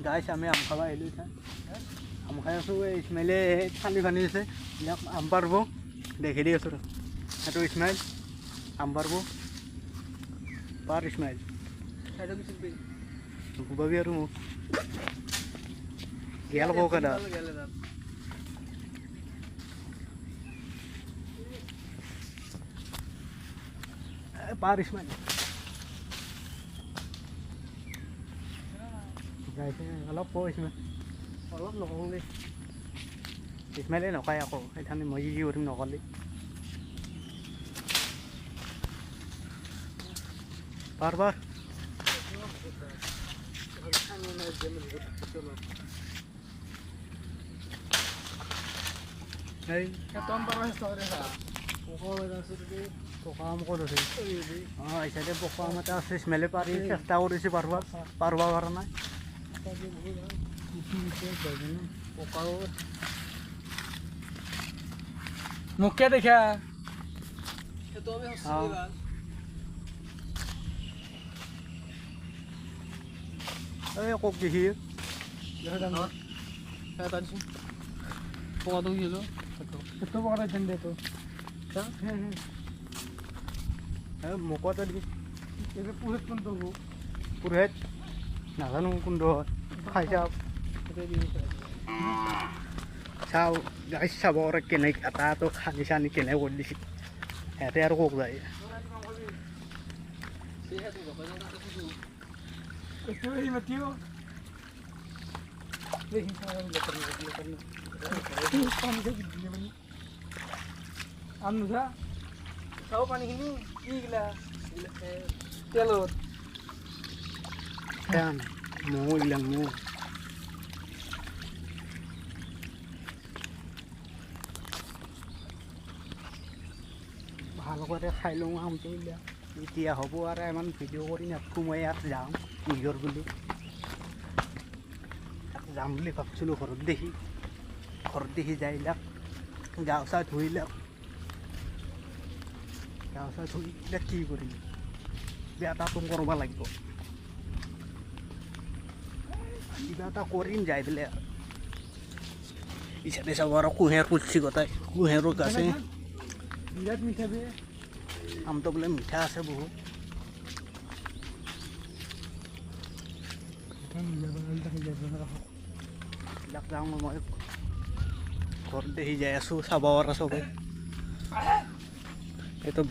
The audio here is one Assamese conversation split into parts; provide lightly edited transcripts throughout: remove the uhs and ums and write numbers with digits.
গাইছ আমি আম খাব আহিলোঁ এতিয়া আম খাই আছোঁ এই ইছমাইলে ঠাণ্ডি পানী আছে ইয়াক আম পাৰিব দেখি দি আছোঁ সেইটো ইছমাইল আম পাৰিব পাৰ ইছমাইল নুকুবাবি আৰু মোক গেল কওক এটা পাৰ ইছমাইল গাইছে অলপ কওঁ ইছমাইল অলপ নকওঁ দেই ইছমাইলে নকয় আকৌ সেইকাৰণে মই কি কৰিম নকলি পাৰ পাৰ এই পকা আম ক'ত আছে অঁ এই চাইডে পকা আম এটা আছে ইছমাইলে পাৰি চেষ্টা কৰিছে পাৰব পৰা নাই মুখে দেখা এই কক দেখি পকাটো কি হলো সেইটো পকা দেন দে তো মোকতে দি পুহেত কোনটো পুৰহেত নাজানো কোনটো খাই চাওক চাওঁ গাইছ চাব আৰু কেনে এটাটো খানি চানি কেনে কৰি দিছে সিহঁতে আৰু কক যায় আম নুঠা চাও পানীখিনি কি গিলা তেলত মৌ এইবিলাক মৌ ভাল কৰি খাই লওঁ আমটো এইবিলাক এতিয়া হ'ব আৰু ইমান ভিডিঅ' কৰি নাথাকোঁ মই ইয়াত যাম নিজৰ বুলি যাম বুলি ভাবছিলোঁ ঘৰত দেখি যাই এইবিলাক গাও চা ধুইলাক গাও চা ধুই এইবিলাক কি কৰিম বেয়া এটাতো কৰিব লাগিব কিবা এটা কৰিম যাই পেলাই ইচাতে চাব আৰু কুঁহেৰ পুতছি গোটাই কুঁহেৰো আছে বিৰাট মিঠা বে আমটো বোলে মিঠা আছে বহুত এইবিলাক যাওঁ মই ঘৰত দেখি যাই আছোঁ চাব আৰু চবে এইটো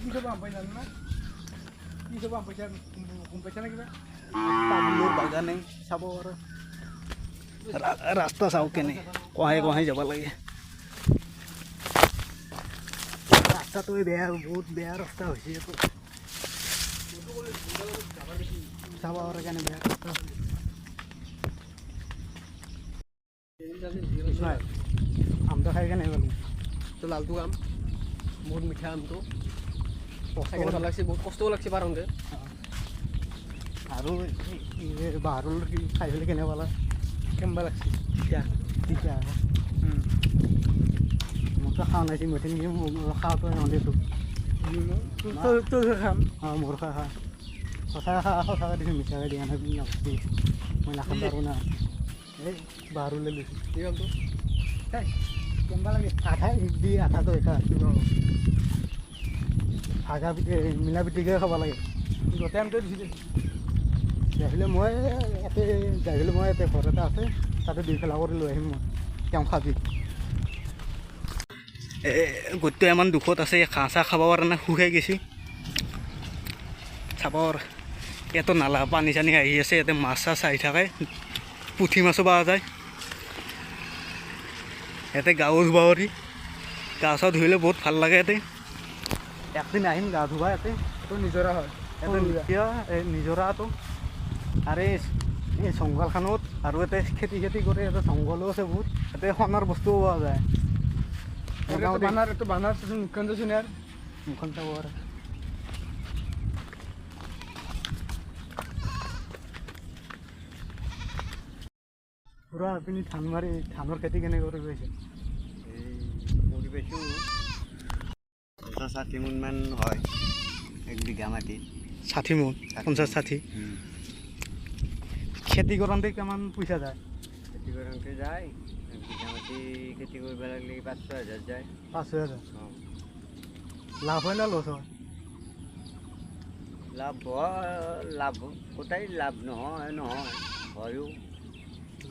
কি তামোলৰ বাগানে চাব আৰু ৰাস্তা চাওঁ কেনে কহাই যাব লাগে ৰাস্তাটো বেয়া বহুত বেয়া ৰাস্তা হৈছে এইটো চাব আৰু কেনে বেয়া ৰাস্তা আমটো খাই কেনে গ'লো তো লালটো আম বহুত মিঠা আমটো খাই ভাল লাগছে বহুত কষ্টও লাগছে পাৰোঁতে আৰু বাহাৰৰ খাই পেলাই কেনে পালা কেম্বা লাগছে তিতা মইতো খাওঁ নাই মইতো খাওঁতো ৰান্ধিছোঁ তোৰ খাম অঁ মোৰ খা সঁচাকৈ দিছোঁ মিছাকৈ দিয়া নাই নাভাবি মই নাখাম পাৰোঁ না এই বাহাৰলৈ লৈছোঁ এই আমটো কেম্বা লাগে আধা দি আধাটো এটা ভাগা মিলা পিটিকাই খাব লাগে গোটেই আমটোৱে দিছিল যাই মই ইয়াতে ঘৰ এটা আছে তাতে দুই ফেলা কৰি লৈ আহিম মই তেওঁ খাবি গোটেই ইমান দুখত আছে ঘাঁহ চাহ খাব কাৰণে শুকাই গৈছে চাব ইয়াতো নালা পানী চানী আহি আছে ইয়াতে মাছ চাছ আহি থাকে পুঠি মাছো পোৱা যায় ইয়াতে গাও ধুব পাৰি গা চা ধুইলে বহুত ভাল লাগে ইয়াতে একদিন আহিম গা ধুবা ইয়াতে এইটো নিজৰা হয় ইয়াতে নিজৰাটো আৰু এই জংঘলখনত আৰু ইয়াতে খেতি কৰে ইয়াতে জংঘলো আছে বহুত ইয়াতে সোণৰ বস্তুও পোৱা যায় বানাৰ মুখখন দেচোন ইয়াৰ মুখখন চাব আৰু পুৰা আপুনি ধানৰ খেতি কেনে কৰি গৈছে কৰি পাইছোঁ 60-60 মোনমান হয় 1 বিঘা মাটি 60 মোন 50-60 খেতি কৰোঁতে কিমান পইচা যায় খেতি কৰোঁতে যায় বিঘা মাটি খেতি কৰিব লাগিলে 5-6 হাজাৰ যায় 5-6 হাজাৰ অঁ লাভ হয় না লছ হয় লাভ গোটাই লাভ নহয় হয়ো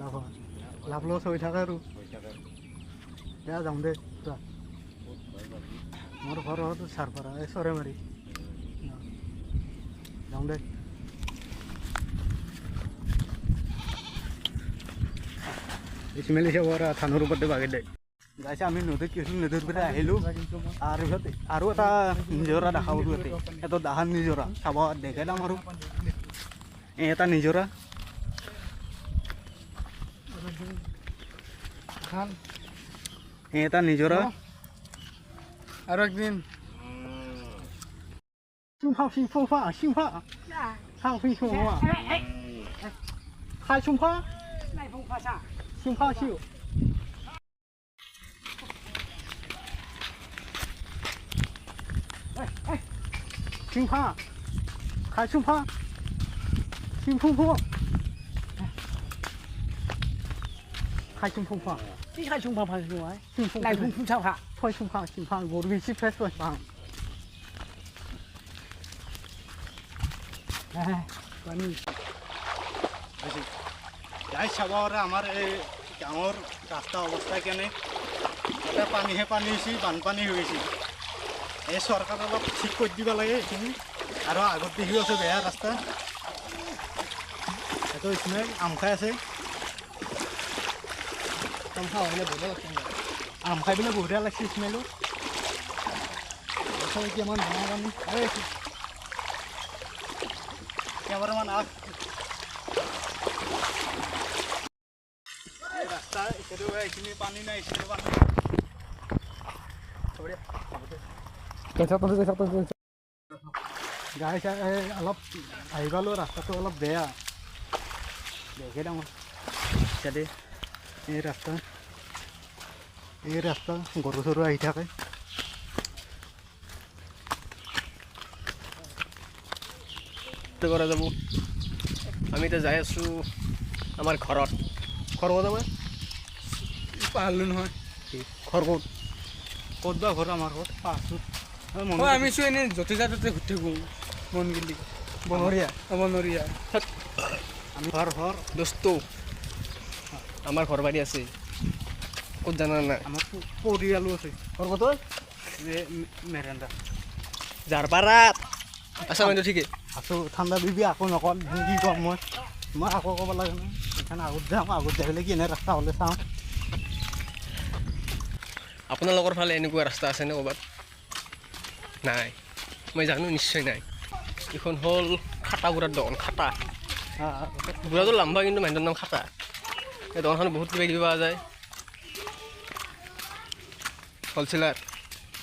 লাভ হয় লাভ লছ হৈ থাকে আৰু হৈ থাকে বেয়া যাওঁ দে পুৰা বহুত ভয় বাকী মোৰ ঘৰ হ'ল চাৰপাৰা এই চৰাইমাৰি যাওঁ দে ইছমেলি সেৱাৰ থানৰ ওপৰতে বাগি দে যাইছে আমি নদীত গৈছিলোঁ নদীৰ পৰা আহিলোঁ আৰু ইহঁতে আৰু এটা নিজৰা দেখা পালোঁ ইয়াতে এটা দাহান নিজৰা চাব দেখাই দাম আৰু এটা নিজৰা এটা নিজৰা আৰু একদিন Xung Hai Xung Hoa. Này không phải sao? Xung Hoa chịu. Xung Hoa. Hai Xung Hoa. Xung Hoa. Hai Xung Hoa. Đi hai chung bằng phải rồi. Xung Này không sao hả? Thôi Xung Hoa vô vi ship fresh rồi bằng. পানী যাই চাব আমাৰ এই গাঁৱৰ ৰাস্তা অৱস্থা কেনে এতিয়া পানীহে পানী হৈছে বানপানী হৈ গৈছে এই চৰকাৰে অলপ ঠিক কৰি দিব লাগে এইখিনি আৰু আগত দেখি আছে বেয়া ৰাস্তা এইটো ইছমেল আম খাই আছে আম খাওঁ হ'লে বঢ়িয়া লাগছে আম খাই পেলাই বঢ়িয়া লাগিছে ইছমেলো কিমান ডাঙৰ পানী কেমেৰামান আগ ৰাস্তা এতিয়াতো এইখিনি পানী নাই এইখিনি পানী গাই চাই অলপ আহি পালোঁ ৰাস্তাটো অলপ বেয়া দেখে ডাঙৰ ইয়াতে এই ৰাস্তা গৰু চৰু আহি থাকে কৰা যাব আমি এতিয়া যাই আছোঁ আমাৰ ঘৰত ঘৰ ক'ত আমাৰ পাহাৰলোঁ নহয় ঘৰ ক'ত ক'ত বা ঘৰ আমাৰ ঘৰত পাহাৰটোত হয় আমি চোন এনেই য'তে যা ত'তে ঘূৰি থাকোঁ মন গেলি বনৰীয়া বনৰীয়া আমি ঘৰ দোস্ত আমাৰ ঘৰ বাৰী আছে ক'ত জানা নাই আমাৰ পৰিয়ালো আছে ঘৰ ক'ত মেৰেণ্ডা যাৰ পাৰাত আছা বাইদেউ ঠিকে আছোঁ ঠাণ্ডা দিবি আকৌ নকল কি ক'ম মই আকৌ ক'ব লাগে নহয় সেইকাৰণে আগত যাম আগত যাই পেলাই কেনে ৰাস্তা হ'লে চাওঁ আপোনালোকৰ ফালে এনেকুৱা ৰাস্তা আছেনে ক'ৰবাত নাই মই জানো নিশ্চয় নাই এইখন হ'ল খাটা বুঢ়াৰ দোকান খাটা বুঢ়াটো লাম্বা কিন্তু মানুহটোৰ নাম খাটা এই দোকানখনত বহুত কিবা কিবি পোৱা যায় হ'লচেলাৰ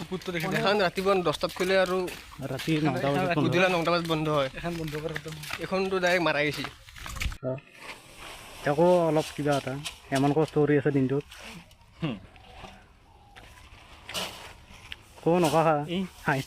ওপৰটো দেখি এখন ৰাতিপুৱা 10টাত খুলে আৰু ৰাতি 9টা বজাত গধূলি 9টা বজাত বন্ধ হয় এখন বন্ধ কৰে এইখনতো ডাইৰেক্ট মাৰা গৈছে আকৌ অলপ কিবা এটা ইমান কষ্ট কৰি আছে দিনটোত ক'ব নকৰা হাই